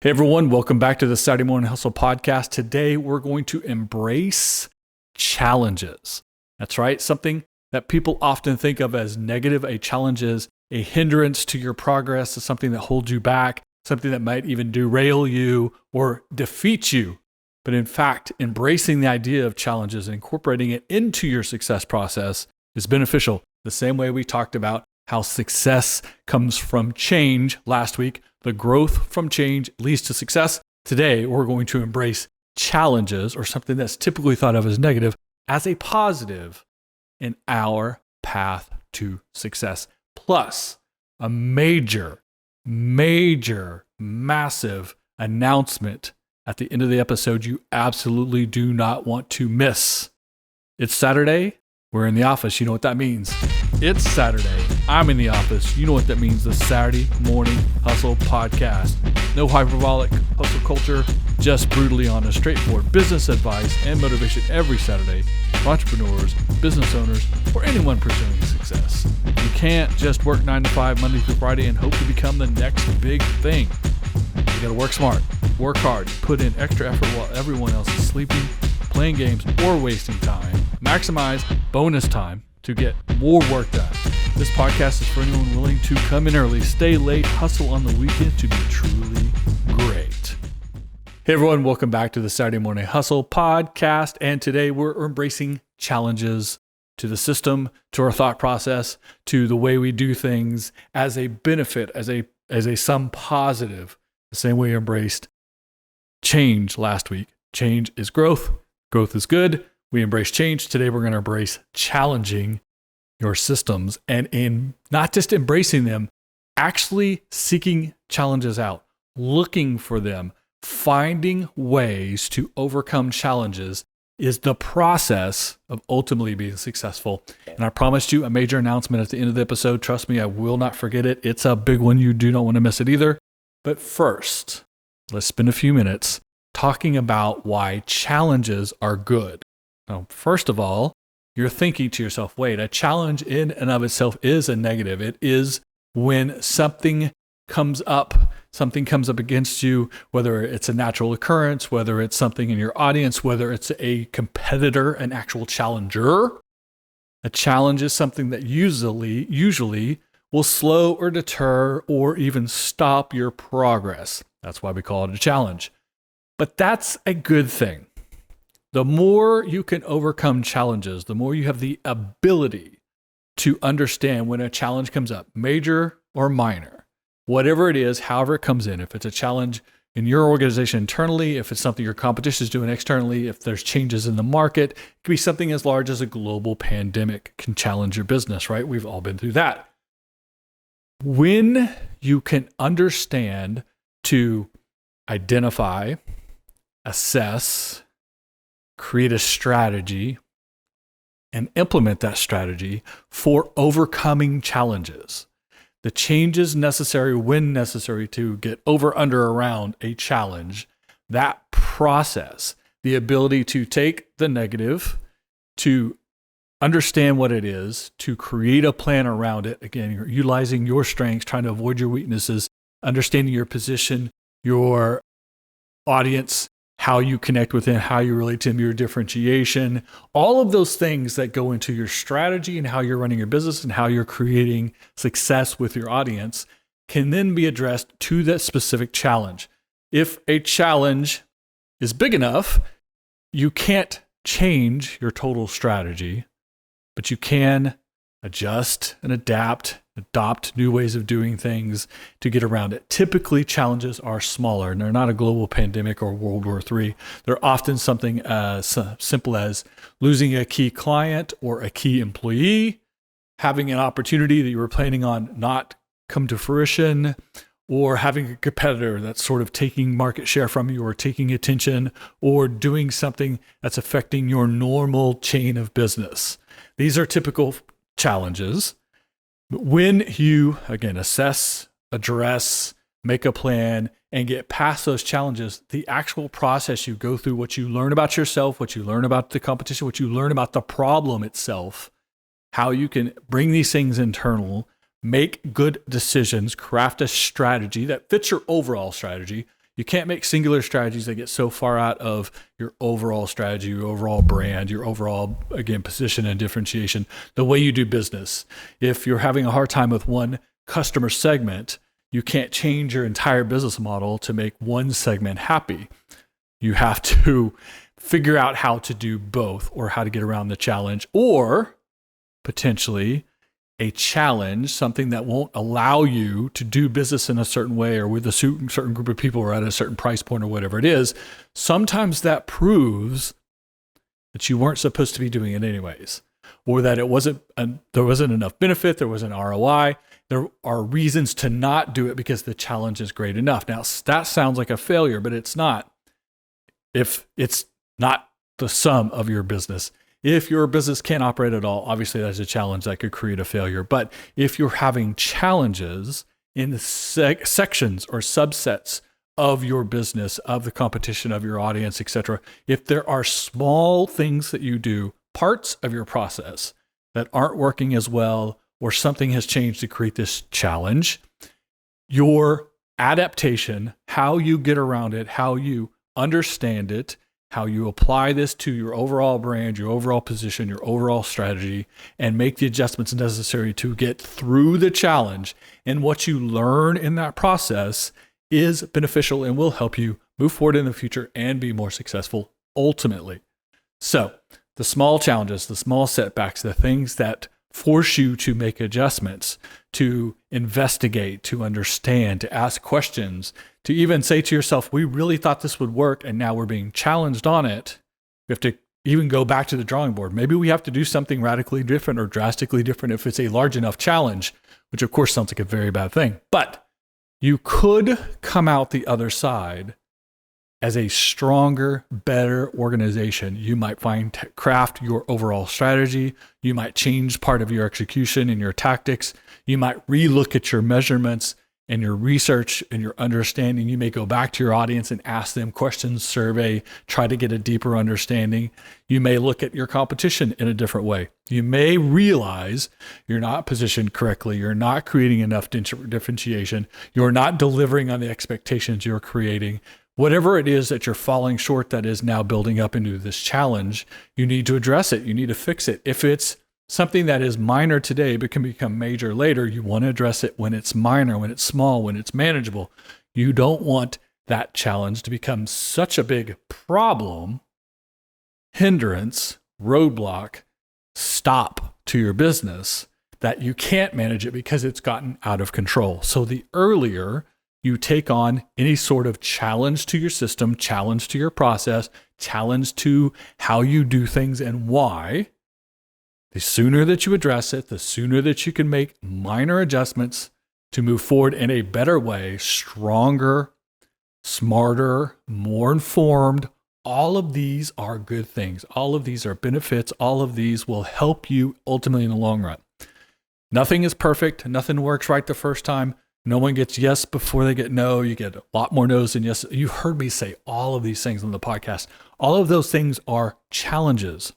Hey everyone, welcome back to the Saturday Morning Hustle podcast. Today we're going to embrace challenges. That's right, something that people often think of as negative. A challenge is a hindrance to your progress, is something that holds you back, something that might even derail you or defeat you. But in fact, embracing the idea of challenges and incorporating it into your success process is beneficial. The same way we talked about how success comes from change last week. The growth from change leads to success. Today, we're going to embrace challenges, or something that's typically thought of as negative, as a positive in our path to success. Plus, a massive announcement at the end of the episode you absolutely do not want to miss. It's Saturday. We're in the office. You know what that means. It's Saturday. I'm in the office. You know what that means. The Saturday Morning Hustle podcast. No hyperbolic hustle culture, just brutally honest, straightforward business advice and motivation every Saturday for entrepreneurs, business owners, or anyone pursuing success. You can't just work 9 to 5 Monday through Friday and hope to become the next big thing. You gotta work smart, work hard, put in extra effort while everyone else is sleeping, playing games, or wasting time. Maximize bonus time to get more work done. This podcast is for anyone willing to come in early, stay late, hustle on the weekend to be truly great. Hey everyone, welcome back to the Saturday Morning Hustle podcast. And today we're embracing challenges to the system, to our thought process, to the way we do things as a benefit, as a some positive, the same way we embraced change last week. Change is growth. Growth is good. We embrace change. Today, we're going to embrace challenging your systems, and in not just embracing them, actually seeking challenges out, looking for them, finding ways to overcome challenges is the process of ultimately being successful. And I promised you a major announcement at the end of the episode. Trust me, I will not forget it. It's a big one. You do not want to miss it either. But first, let's spend a few minutes talking about why challenges are good. Now, first of all, you're thinking to yourself, wait, a challenge in and of itself is a negative. It is when something comes up against you, whether it's a natural occurrence, whether it's something in your audience, whether it's a competitor, an actual challenger. A challenge is something that usually will slow or deter or even stop your progress. That's why we call it a challenge. But that's a good thing. The more you can overcome challenges, the more you have the ability to understand when a challenge comes up, major or minor, whatever it is, however it comes in. If it's a challenge in your organization internally, if it's something your competition is doing externally, if there's changes in the market, it could be something as large as a global pandemic can challenge your business, right? We've all been through that. When you can understand to identify, assess, create a strategy, and implement that strategy for overcoming challenges. The changes necessary when necessary to get over, under, around a challenge, that process, the ability to take the negative, to understand what it is, to create a plan around it. Again, you're utilizing your strengths, trying to avoid your weaknesses, understanding your position, your audience, how you connect with them, how you relate to them, your differentiation, all of those things that go into your strategy and how you're running your business and how you're creating success with your audience can then be addressed to that specific challenge. If a challenge is big enough, you can't change your total strategy, but you can adjust and adopt new ways of doing things to get around it. Typically, challenges are smaller, and they're not a global pandemic or World War III. They're often something as simple as losing a key client or a key employee, having an opportunity that you were planning on not come to fruition, or having a competitor that's sort of taking market share from you or taking attention or doing something that's affecting your normal chain of business. These are typical challenges. When you, again, assess, address, make a plan, and get past those challenges, the actual process you go through, what you learn about yourself, what you learn about the competition, what you learn about the problem itself, how you can bring these things internal, make good decisions, craft a strategy that fits your overall strategy. You can't make singular strategies that get so far out of your overall strategy, your overall brand, your overall, again, position and differentiation, the way you do business. If you're having a hard time with one customer segment, you can't change your entire business model to make one segment happy. You have to figure out how to do both, or how to get around the challenge, or potentially a challenge, something that won't allow you to do business in a certain way or with a certain group of people or at a certain price point or whatever it is. Sometimes that proves that you weren't supposed to be doing it anyways, or that there wasn't enough benefit, there wasn't ROI. There are reasons to not do it because the challenge is great enough. Now, that sounds like a failure, but it's not. If it's not the sum of your business. If your business can't operate at all, obviously that's a challenge that could create a failure. But if you're having challenges in the sections or subsets of your business, of the competition, of your audience, etc., if there are small things that you do, parts of your process that aren't working as well, or something has changed to create this challenge, your adaptation, how you get around it, how you understand it, how you apply this to your overall brand, your overall position, your overall strategy, and make the adjustments necessary to get through the challenge. And what you learn in that process is beneficial and will help you move forward in the future and be more successful ultimately. So the small challenges, the small setbacks, the things that force you to make adjustments, to investigate, to understand, to ask questions, to even say to yourself, we really thought this would work and now we're being challenged on it. We have to even go back to the drawing board. Maybe we have to do something radically different or drastically different if it's a large enough challenge, which of course sounds like a very bad thing. But you could come out the other side as a stronger, better organization. You might craft your overall strategy. You might change part of your execution and your tactics. You might relook at your measurements and your research and your understanding. You may go back to your audience and ask them questions, survey, try to get a deeper understanding. You may look at your competition in a different way. You may realize you're not positioned correctly. You're not creating enough differentiation. You're not delivering on the expectations you're creating. Whatever it is that you're falling short that is now building up into this challenge, you need to address it. You need to fix it. If it's something that is minor today but can become major later, you want to address it when it's minor, when it's small, when it's manageable. You don't want that challenge to become such a big problem, hindrance, roadblock, stop to your business that you can't manage it because it's gotten out of control. So the earlier you take on any sort of challenge to your system, challenge to your process, challenge to how you do things and why, the sooner that you address it, the sooner that you can make minor adjustments to move forward in a better way, stronger, smarter, more informed. All of these are good things. All of these are benefits. All of these will help you ultimately in the long run. Nothing is perfect. Nothing works right the first time. No one gets yes before they get no. You get a lot more no's than yes. You've heard me say all of these things on the podcast. All of those things are challenges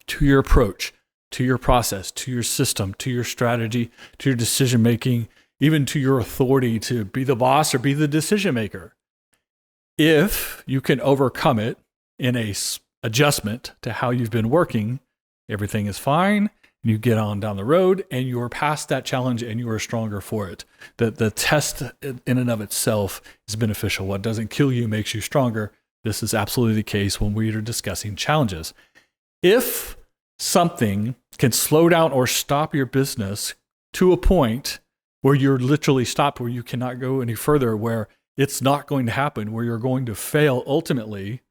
to your approach, to your process, to your system, to your strategy, to your decision making, even to your authority to be the boss or be the decision maker. If you can overcome it in a adjustment to how you've been working, everything is fine. You get on down the road and you're past that challenge and you are stronger for it. The test in and of itself is beneficial. What doesn't kill you makes you stronger. This is absolutely the case when we are discussing challenges. If something can slow down or stop your business to a point where you're literally stopped, where you cannot go any further, where it's not going to happen, where you're going to fail ultimately,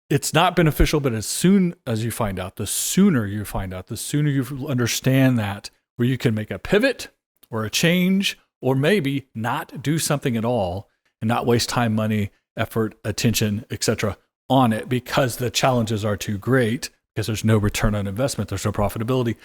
it's not beneficial. But as soon as you find out, the sooner you find out, the sooner you understand that, where you can make a pivot or a change, or maybe not do something at all and not waste time, money, effort, attention, etc. on it because the challenges are too great, because there's no return on investment, there's no profitability.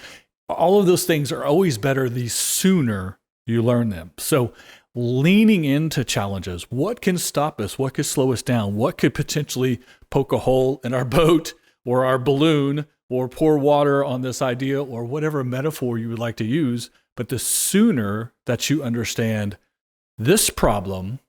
All of those things are always better the sooner you learn them. So leaning into challenges, what can stop us? What could slow us down? What could potentially poke a hole in our boat or our balloon or pour water on this idea or whatever metaphor you would like to use? But the sooner that you understand this problem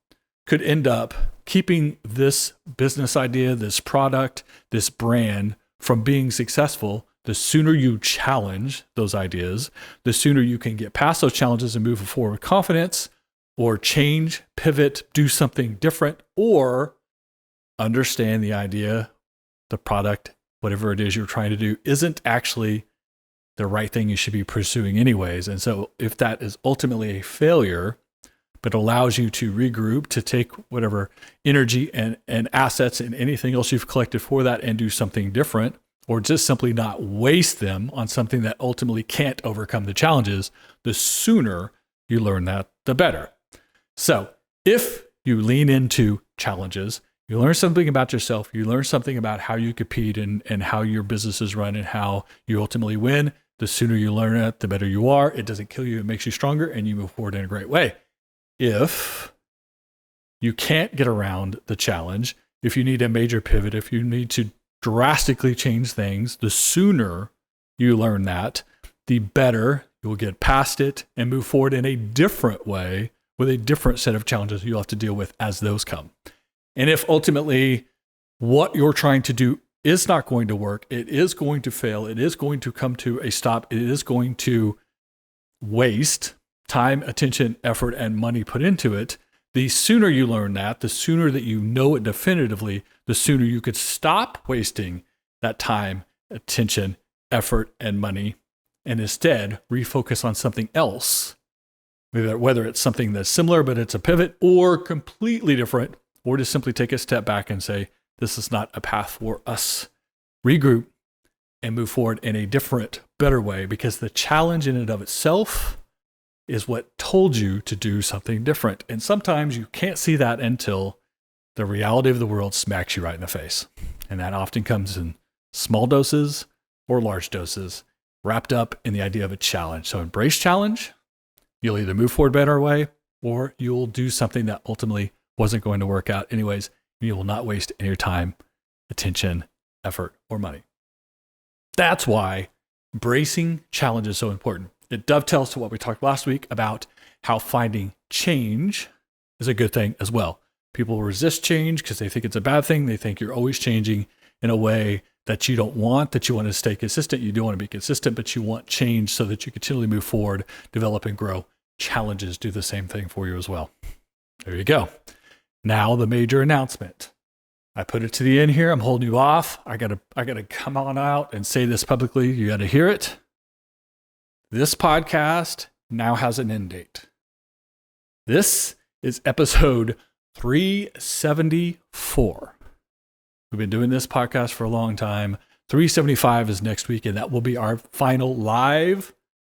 could end up keeping this business idea, this product, this brand from being successful, the sooner you challenge those ideas, the sooner you can get past those challenges and move forward with confidence, or change, pivot, do something different, or understand the idea, the product, whatever it is you're trying to do, isn't actually the right thing you should be pursuing anyways. And so if that is ultimately a failure, but allows you to regroup, to take whatever energy and assets and anything else you've collected for that and do something different, or just simply not waste them on something that ultimately can't overcome the challenges, the sooner you learn that, the better. So if you lean into challenges, you learn something about yourself, you learn something about how you compete and how your business is run and how you ultimately win, the sooner you learn it, the better you are. It doesn't kill you, it makes you stronger, and you move forward in a great way. If you can't get around the challenge, if you need a major pivot, if you need to drastically change things, the sooner you learn that, the better you'll get past it and move forward in a different way with a different set of challenges you'll have to deal with as those come. And if ultimately what you're trying to do is not going to work, it is going to fail, it is going to come to a stop, it is going to waste time, attention, effort, and money put into it, the sooner you learn that, the sooner that you know it definitively, the sooner you could stop wasting that time, attention, effort, and money, and instead refocus on something else, whether it's something that's similar, but it's a pivot, or completely different, or just simply take a step back and say, this is not a path for us. Regroup and move forward in a different, better way, because the challenge in and of itself is what told you to do something different. And sometimes you can't see that until the reality of the world smacks you right in the face. And that often comes in small doses or large doses, wrapped up in the idea of a challenge. So embrace challenge. You'll either move forward a better way, or you'll do something that ultimately wasn't going to work out anyways. You will not waste any time, attention, effort, or money. That's why embracing challenge is so important. It dovetails to what we talked last week about how finding change is a good thing as well. People resist change because they think it's a bad thing. They think you're always changing in a way that you don't want, that you want to stay consistent. You do want to be consistent, but you want change so that you continually move forward, develop, and grow. Challenges do the same thing for you as well. There you go. Now the major announcement. I put it to the end here. I'm holding you off. I gotta come on out and say this publicly. You got to hear it. This podcast now has an end date. This is episode 374. We've been doing this podcast for a long time. 375 is next week, and that will be our final live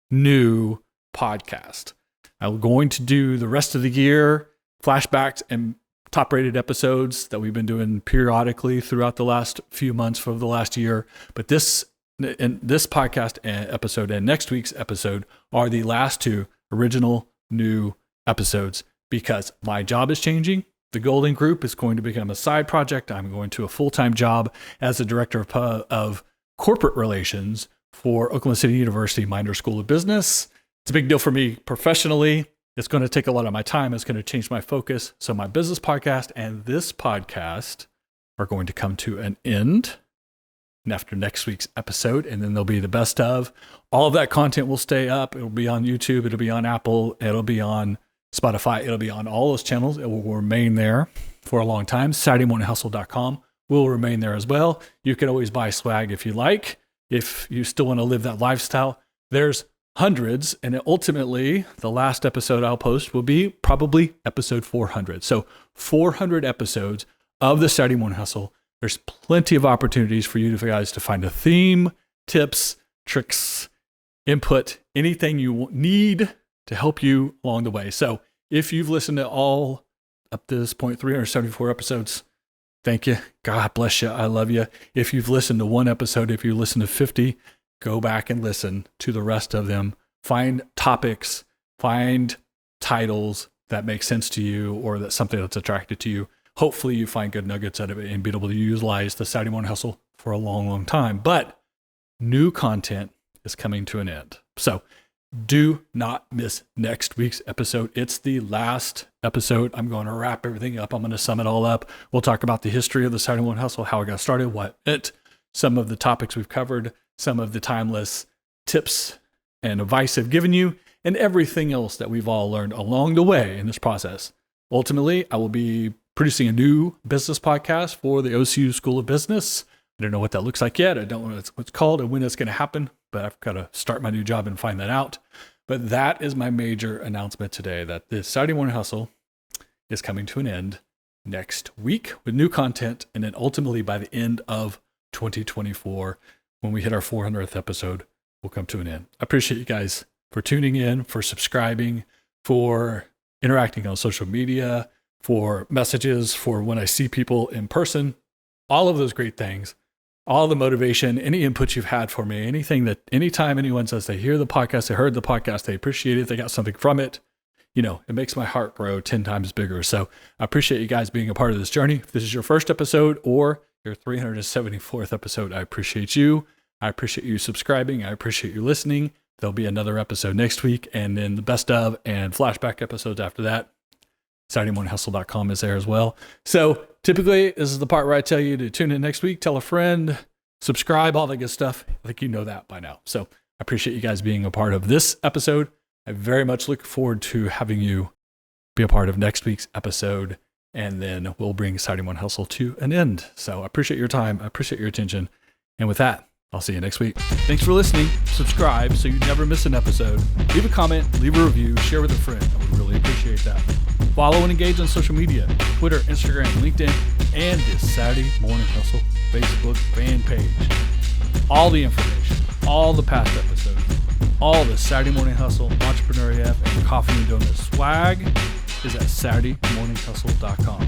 new podcast. I'm going to do the rest of the year flashbacks and top-rated episodes that we've been doing periodically throughout the last few months for the last year. But this podcast episode and next week's episode are the last two original new episodes because my job is changing. The Golden Group is going to become a side project. I'm going to a full-time job as the director of corporate relations for Oklahoma City University Minor School of Business. It's a big deal for me professionally. It's going to take a lot of my time. It's going to change my focus. So my business podcast and this podcast are going to come to an end after next week's episode, and then there'll be the best of. All of that content will stay up. It'll be on YouTube. It'll be on Apple. It'll be on Spotify. It'll be on all those channels. It will remain there for a long time. SaturdayMorningHustle.com will remain there as well. You can always buy swag if you like. If you still want to live that lifestyle, there's hundreds, and ultimately the last episode I'll post will be probably episode 400. So 400 episodes of the Saturday Morning Hustle. There's plenty of opportunities for you guys to find a theme, tips, tricks, input, anything you need to help you along the way. So if you've listened to all up to this point, 374 episodes, thank you. God bless you. I love you. If you've listened to one episode, if you listen to 50, go back and listen to the rest of them. Find topics, find titles that make sense to you or that's something that's attracted to you. Hopefully you find good nuggets out of it and be able to utilize the Saturday Morning Hustle for a long, long time. But new content is coming to an end. So Do not miss next week's episode. It's the last episode. I'm going to wrap everything up. I'm going to sum it all up. We'll talk about the history of the Saturday Morning Hustle, how it got started, some of the topics we've covered, some of the timeless tips and advice I've given you, and everything else that we've all learned along the way in this process. Ultimately, I will be producing a new business podcast for the OCU School of Business. I don't know what that looks like yet. I don't know what it's called and when it's going to happen, but I've got to start my new job and find that out. But that is my major announcement today, that the Saturday Morning Hustle is coming to an end next week with new content. And then ultimately by the end of 2024, when we hit our 400th episode, we'll come to an end. I appreciate you guys for tuning in, for subscribing, for interacting on social media, for messages, for when I see people in person, all of those great things. All the motivation, any input you've had for me, anytime anyone says they hear the podcast, they heard the podcast, they appreciate it, they got something from it, it makes my heart grow 10 times bigger. So I appreciate you guys being a part of this journey. If this is your first episode or your 374th episode, I appreciate you. I appreciate you subscribing. I appreciate you listening. There'll be another episode next week, and then the best of and flashback episodes after that. SaturdayMorningHustle.com is there as well. So typically, this is the part where I tell you to tune in next week, tell a friend, subscribe, all that good stuff. I think you know that by now. So I appreciate you guys being a part of this episode. I very much look forward to having you be a part of next week's episode, and then we'll bring Saturday Morning Hustle to an end. So I appreciate your time. I appreciate your attention. And with that, I'll see you next week. Thanks for listening. Subscribe so you never miss an episode. Leave a comment, leave a review, share with a friend. I would really appreciate that. Follow and engage on social media, Twitter, Instagram, LinkedIn, and the Saturday Morning Hustle Facebook fan page. All the information, all the past episodes, all the Saturday Morning Hustle, Entrepreneur AF, and Coffee and Donut swag is at SaturdayMorningHustle.com.